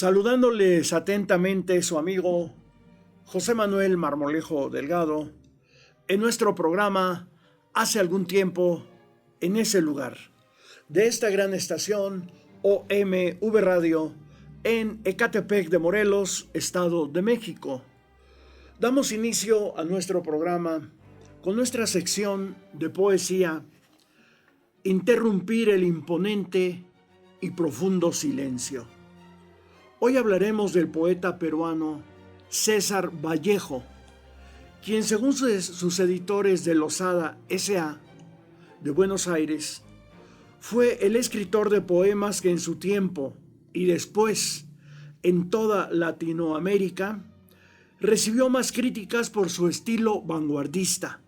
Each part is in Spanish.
Saludándoles atentamente su amigo José Manuel Marmolejo Delgado en nuestro programa Hace algún tiempo en ese lugar de esta gran estación OMV Radio en Ecatepec de Morelos, Estado de México. Damos inicio a nuestro programa con nuestra sección de poesía Interrumpir el imponente y profundo silencio. Hoy hablaremos del poeta peruano César Vallejo, quien según sus editores de Losada S.A. de Buenos Aires, fue el escritor de poemas que en su tiempo y después en toda Latinoamérica recibió más críticas por su estilo vanguardista,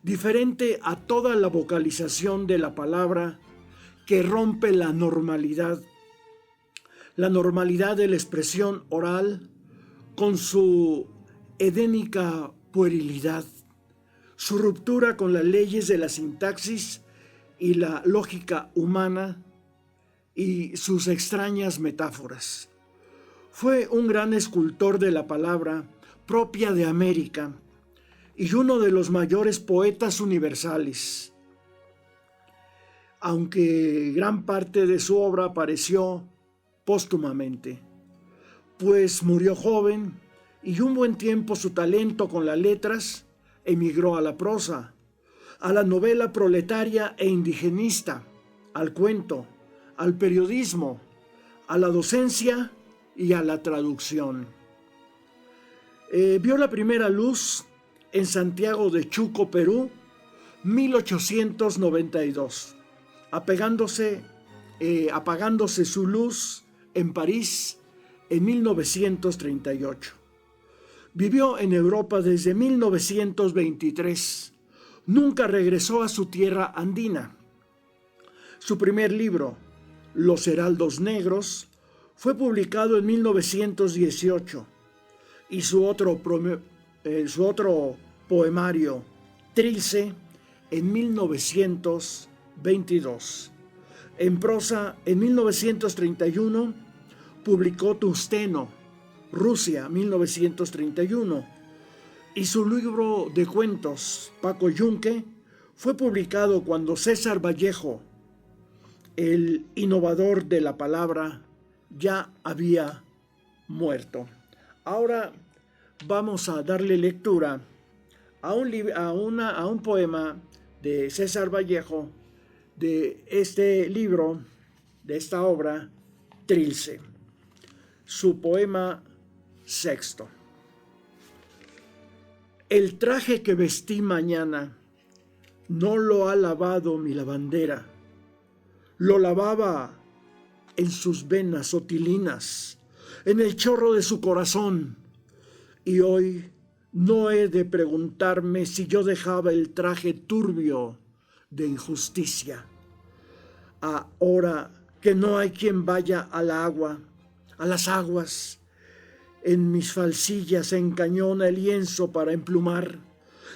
diferente a toda la vocalización de la palabra que rompe la normalidad de la expresión oral con su edénica puerilidad, su ruptura con las leyes de la sintaxis y la lógica humana y sus extrañas metáforas. Fue un gran escultor de la palabra propia de América y uno de los mayores poetas universales. Aunque gran parte de su obra apareció póstumamente, pues murió joven y un buen tiempo su talento con las letras emigró a la prosa, a la novela proletaria e indigenista, al cuento, al periodismo, a la docencia y a la traducción. Vio la primera luz en Santiago de Chuco, Perú, 1892, apagándose su luz en París en 1938. Vivió en Europa desde 1923. Nunca regresó a su tierra andina. Su primer libro, Los Heraldos Negros, fue publicado en 1918 y su otro poemario, Trilce, en 1922. En prosa, en 1931, publicó Tusteno, Rusia, 1931, y su libro de cuentos, Paco Yunque, fue publicado cuando César Vallejo, el innovador de la palabra, ya había muerto. Ahora vamos a darle lectura a un poema de César Vallejo, de este libro, de esta obra, Trilce. Su poema sexto. El traje que vestí mañana no lo ha lavado mi lavandera, lo lavaba en sus venas otilinas, en el chorro de su corazón, y hoy no he de preguntarme si yo dejaba el traje turbio de injusticia. Ahora que no hay quien vaya a las aguas, en mis falsillas se encañona el lienzo para emplumar,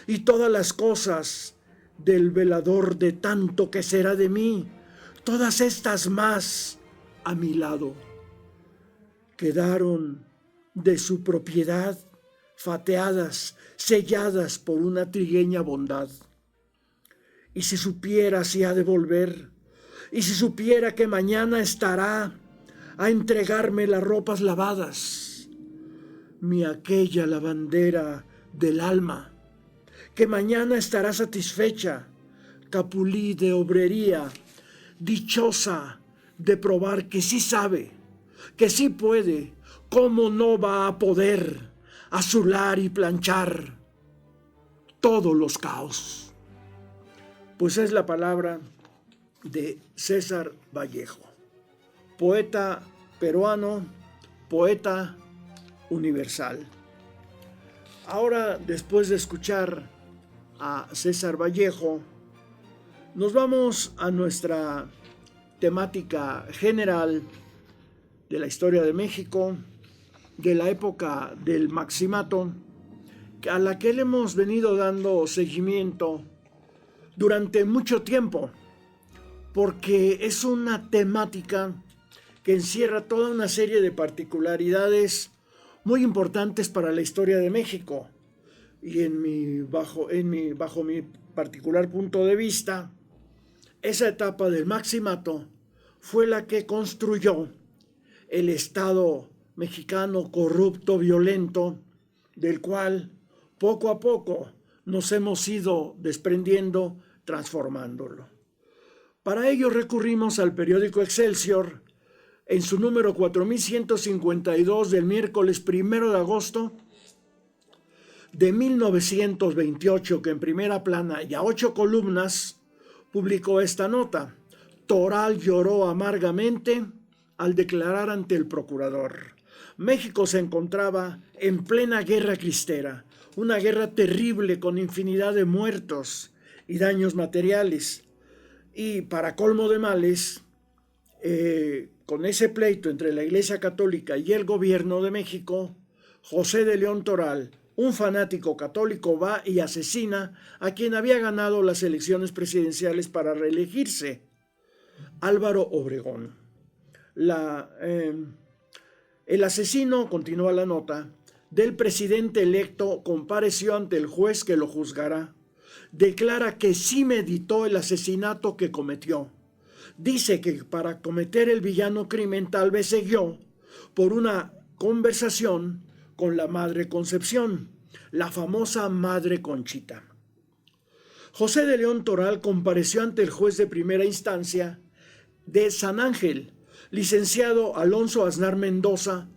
y todas las cosas del velador de tanto que será de mí, todas estas más a mi lado, quedaron de su propiedad fateadas, selladas por una trigueña bondad. Y si supiera si ha de volver, y si supiera que mañana estará a entregarme las ropas lavadas, mi aquella lavandera del alma, que mañana estará satisfecha, Capulí de obrería, dichosa de probar que sí sabe, que sí puede, cómo no va a poder azular y planchar todos los caos. Pues es la palabra de César Vallejo, poeta peruano, poeta universal. Ahora, después de escuchar a César Vallejo, nos vamos a nuestra temática general de la historia de México, de la época del Maximato, a la que le hemos venido dando seguimiento durante mucho tiempo, porque es una temática que encierra toda una serie de particularidades muy importantes para la historia de México. Y bajo mi particular punto de vista, esa etapa del Maximato fue la que construyó el Estado mexicano corrupto, violento, del cual poco a poco nos hemos ido desprendiendo, transformándolo. Para ello recurrimos al periódico Excelsior en su número 4152 del miércoles 1 de agosto de 1928, que en primera plana y a 8 columnas publicó esta nota: Toral lloró amargamente al declarar ante el procurador. México se encontraba en plena guerra cristera, una guerra terrible con infinidad de muertos y daños materiales. Y para colmo de males, con ese pleito entre la Iglesia Católica y el gobierno de México, José de León Toral, un fanático católico, va y asesina a quien había ganado las elecciones presidenciales para reelegirse, Álvaro Obregón. El asesino, continúa la nota, del presidente electo compareció ante el juez que lo juzgará. Declara que sí meditó el asesinato que cometió. Dice que para cometer el villano crimen tal vez se guió por una conversación con la Madre Concepción, la famosa Madre Conchita. José de León Toral compareció ante el juez de primera instancia de San Ángel, licenciado Alonso Aznar Mendoza,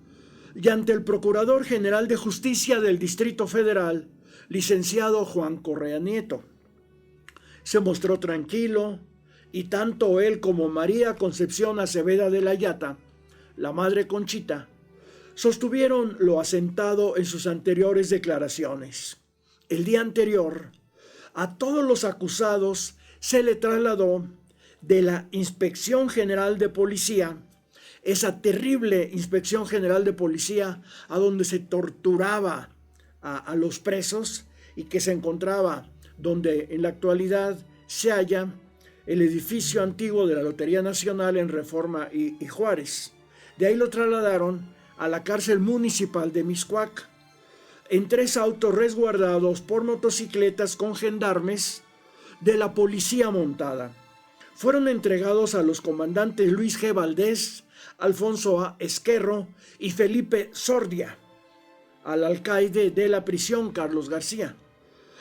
y ante el Procurador General de Justicia del Distrito Federal, licenciado Juan Correa Nieto. Se mostró tranquilo, y tanto él como María Concepción Aceveda de la Yata, la Madre Conchita, sostuvieron lo asentado en sus anteriores declaraciones. El día anterior, a todos los acusados se le trasladó de la Inspección General de Policía, esa terrible Inspección General de Policía a donde se torturaba a los presos y que se encontraba donde en la actualidad se halla el edificio antiguo de la Lotería Nacional en Reforma y Juárez. De ahí lo trasladaron a la cárcel municipal de Mixcoac en 3 autos resguardados por motocicletas con gendarmes de la policía montada. Fueron entregados a los comandantes Luis G. Valdés, Alfonso A. Esquerro y Felipe Sordia, al alcaide de la prisión Carlos García.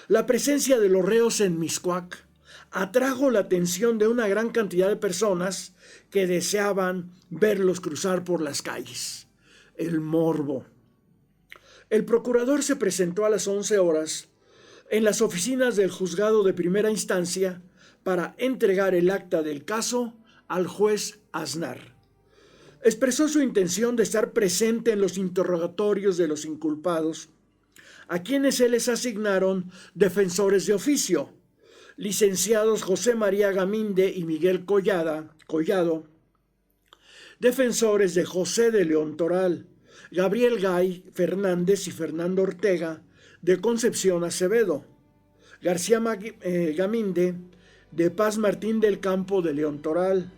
La presencia de los reos en Mixcoac atrajo la atención de una gran cantidad de personas que deseaban verlos cruzar por las calles. El morbo. El procurador se presentó a las 11 horas en las oficinas del juzgado de primera instancia para entregar el acta del caso al juez Aznar. Expresó su intención de estar presente en los interrogatorios de los inculpados, a quienes se les asignaron defensores de oficio, licenciados José María Gaminde y Miguel Collado, defensores de José de León Toral, Gabriel Gay Fernández y Fernando Ortega de Concepción Acevedo, García Gaminde de Paz Martín del Campo de León Toral.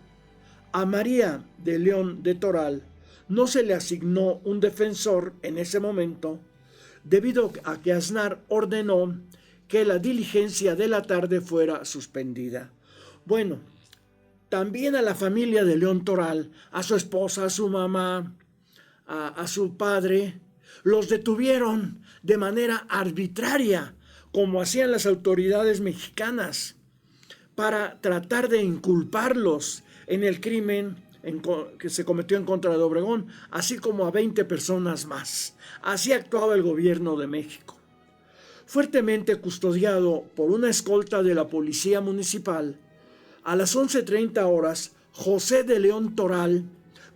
A María de León de Toral no se le asignó un defensor en ese momento, debido a que Aznar ordenó que la diligencia de la tarde fuera suspendida. Bueno, también a la familia de León Toral, a su esposa, a su mamá, a su padre, los detuvieron de manera arbitraria, como hacían las autoridades mexicanas, para tratar de inculparlos en el crimen que se cometió en contra de Obregón, así como a 20 personas más. Así actuaba el gobierno de México. Fuertemente custodiado por una escolta de la policía municipal, a las 11:30 horas, José de León Toral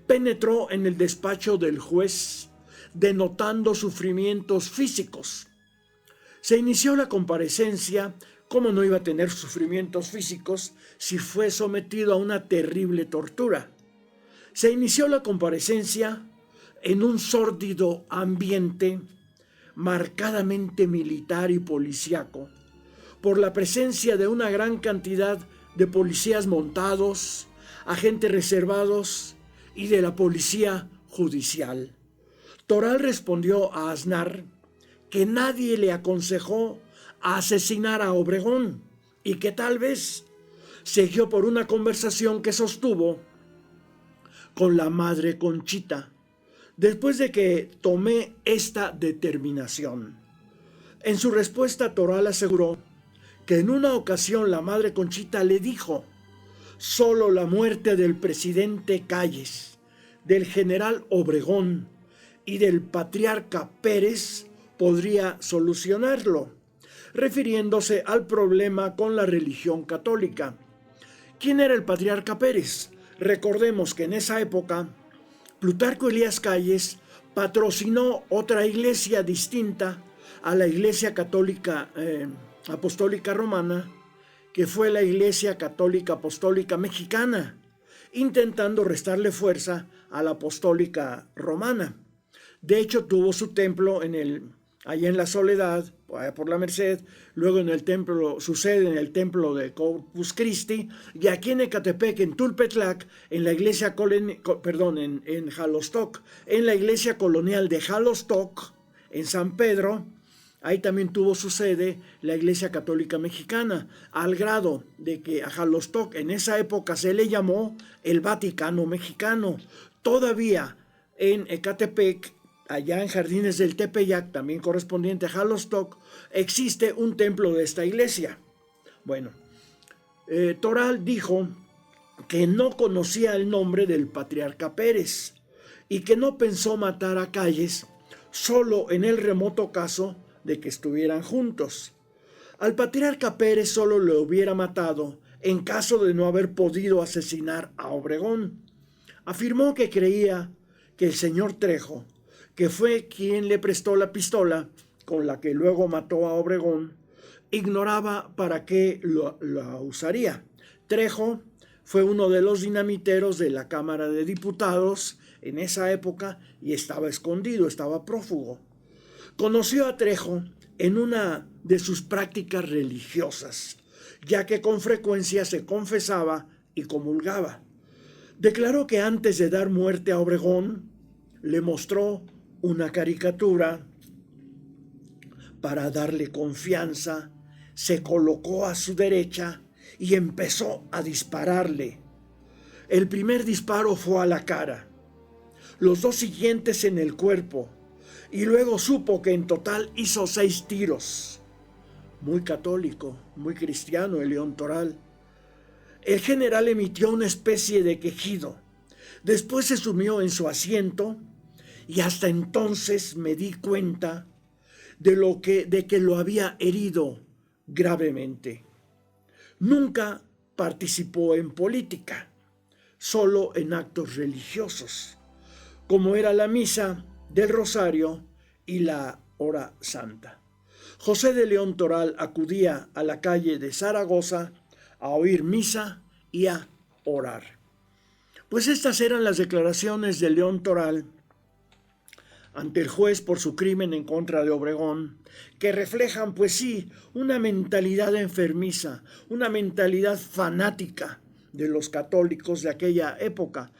penetró en el despacho del juez, denotando sufrimientos físicos. Se inició la comparecencia. ¿Cómo no iba a tener sufrimientos físicos si fue sometido a una terrible tortura? Se inició la comparecencia en un sórdido ambiente marcadamente militar y policíaco, por la presencia de una gran cantidad de policías montados, agentes reservados y de la policía judicial. Toral respondió a Aznar que nadie le aconsejó asesinar a Obregón y que tal vez siguió por una conversación que sostuvo con la madre Conchita después de que tomé esta determinación. En su respuesta, Toral aseguró que en una ocasión la madre Conchita le dijo: solo la muerte del presidente Calles, del general Obregón y del patriarca Pérez podría solucionarlo, refiriéndose al problema con la religión católica. ¿Quién era el patriarca Pérez? Recordemos que en esa época Plutarco Elías Calles patrocinó otra iglesia distinta a la Iglesia Católica Apostólica Romana, que fue la Iglesia Católica Apostólica Mexicana, intentando restarle fuerza a la Apostólica Romana. De hecho, tuvo su templo allá en la Soledad, allá por la Merced, luego en el templo, su sede en el templo de Corpus Christi, y aquí en Ecatepec, en Tulpetlac, en la iglesia, en Jalostoc, en la iglesia colonial de Jalostoc, en San Pedro, ahí también tuvo su sede la Iglesia Católica Mexicana, al grado de que a Jalostoc en esa época se le llamó el Vaticano Mexicano. Todavía en Ecatepec, allá en Jardines del Tepeyac, también correspondiente a Jalostoc, existe un templo de esta iglesia. Bueno, Toral dijo que no conocía el nombre del patriarca Pérez y que no pensó matar a Calles solo en el remoto caso de que estuvieran juntos. Al patriarca Pérez solo lo hubiera matado en caso de no haber podido asesinar a Obregón. Afirmó que creía que el señor Trejo, que fue quien le prestó la pistola con la que luego mató a Obregón, ignoraba para qué la usaría. Trejo fue uno de los dinamiteros de la Cámara de Diputados en esa época y estaba escondido, estaba prófugo. Conoció a Trejo en una de sus prácticas religiosas, ya que con frecuencia se confesaba y comulgaba. Declaró que antes de dar muerte a Obregón, le mostró una caricatura para darle confianza, se colocó a su derecha y empezó a dispararle. El primer disparo fue a la cara, los dos siguientes en el cuerpo, y luego supo que en total hizo 6 tiros. Muy católico, muy cristiano el León Toral. El general emitió una especie de quejido. Después se sumió en su asiento y hasta entonces me di cuenta de que lo había herido gravemente. Nunca participó en política, solo en actos religiosos, como era la misa del Rosario y la Hora Santa. José de León Toral acudía a la calle de Zaragoza a oír misa y a orar. Pues estas eran las declaraciones de León Toral ante el juez por su crimen en contra de Obregón, que reflejan, pues sí, una mentalidad enfermiza, una mentalidad fanática de los católicos de aquella época.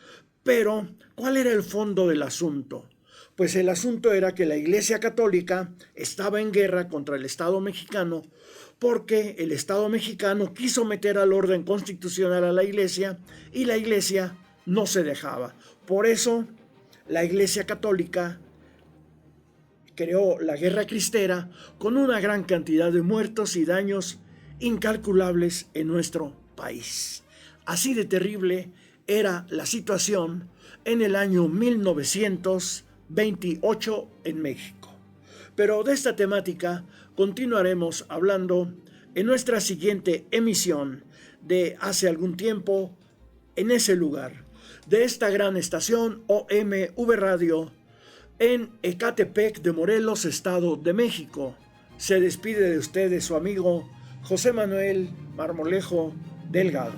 Pero, ¿cuál era el fondo del asunto? Pues el asunto era que la Iglesia Católica estaba en guerra contra el Estado mexicano porque el Estado mexicano quiso meter al orden constitucional a la Iglesia y la Iglesia no se dejaba. Por eso, la Iglesia Católica creó la Guerra Cristera con una gran cantidad de muertos y daños incalculables en nuestro país. Así de terrible era la situación en el año 1928 en México. Pero de esta temática continuaremos hablando en nuestra siguiente emisión de Hace algún tiempo en ese lugar, de esta gran estación OMV Radio en Ecatepec de Morelos, Estado de México. Se despide de ustedes su amigo José Manuel Marmolejo Delgado.